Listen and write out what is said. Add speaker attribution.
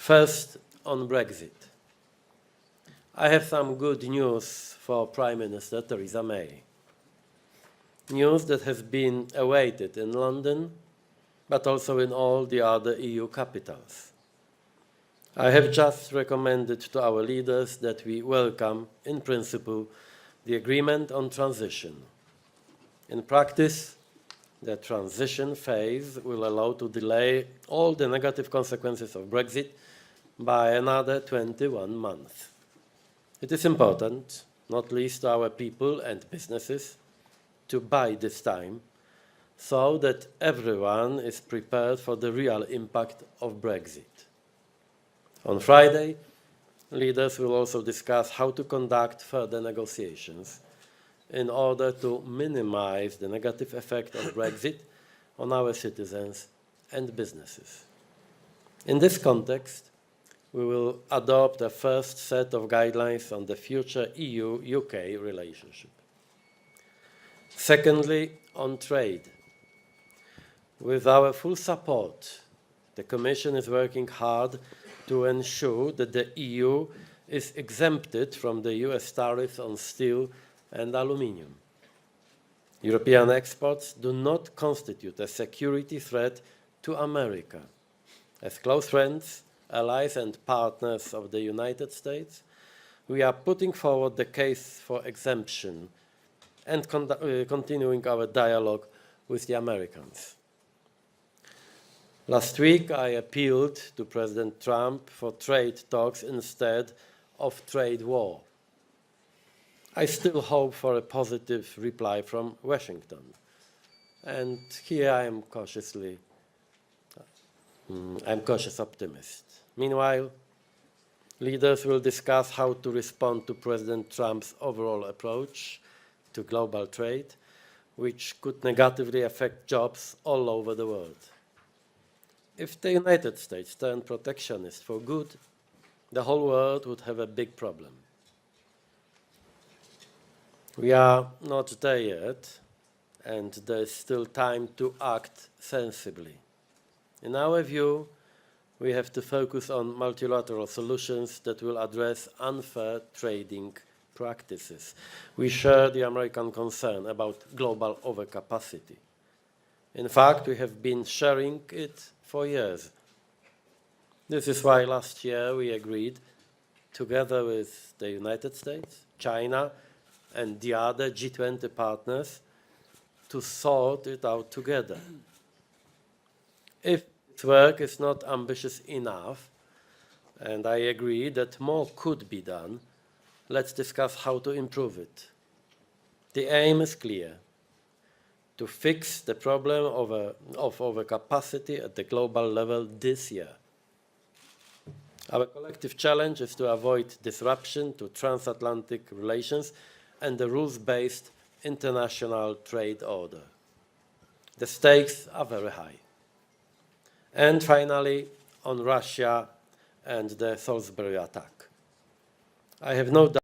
Speaker 1: First, on Brexit. I have some good news for Prime Minister Theresa May. News that has been awaited in London, but also in all the other EU capitals. I have just recommended to our leaders that we welcome, in principle, the agreement on transition. In practice, the transition phase will allow to delay all the negative consequences of Brexit by another 21 months. It is important, not least to our people and businesses, to buy this time so that everyone is prepared for the real impact of Brexit. On Friday, leaders will also discuss how to conduct further negotiations in order to minimize the negative effect of Brexit on our citizens and businesses. In this context, we will adopt a first set of guidelines on the future EU-UK relationship. Secondly, on trade. With our full support, the Commission is working hard to ensure that the EU is exempted from the US tariffs on steel and aluminium. European exports do not constitute a security threat to America. As close friends, allies and partners of the United States, we are putting forward the case for exemption and continuing our dialogue with the Americans. Last week, I appealed to President Trump for trade talks instead of trade war. I still hope for a positive reply from Washington. And here I am cautious optimist. Meanwhile, leaders will discuss how to respond to President Trump's overall approach to global trade, which could negatively affect jobs all over the world. If the United States turned protectionist for good, the whole world would have a big problem. We are not there yet, and there is still time to act sensibly. In our view, we have to focus on multilateral solutions that will address unfair trading practices. We share the American concern about global overcapacity. In fact, we have been sharing it for years. This is why last year we agreed, together with the United States, China, and the other G20 partners, to sort it out together. If this work is not ambitious enough, and I agree that more could be done, let's discuss how to improve it. The aim is clear: to fix the problem of overcapacity at the global level this year. Our collective challenge is to avoid disruption to transatlantic relations and the rules-based international trade order. The stakes are very high. And finally, on Russia and the Salisbury attack. I have no doubt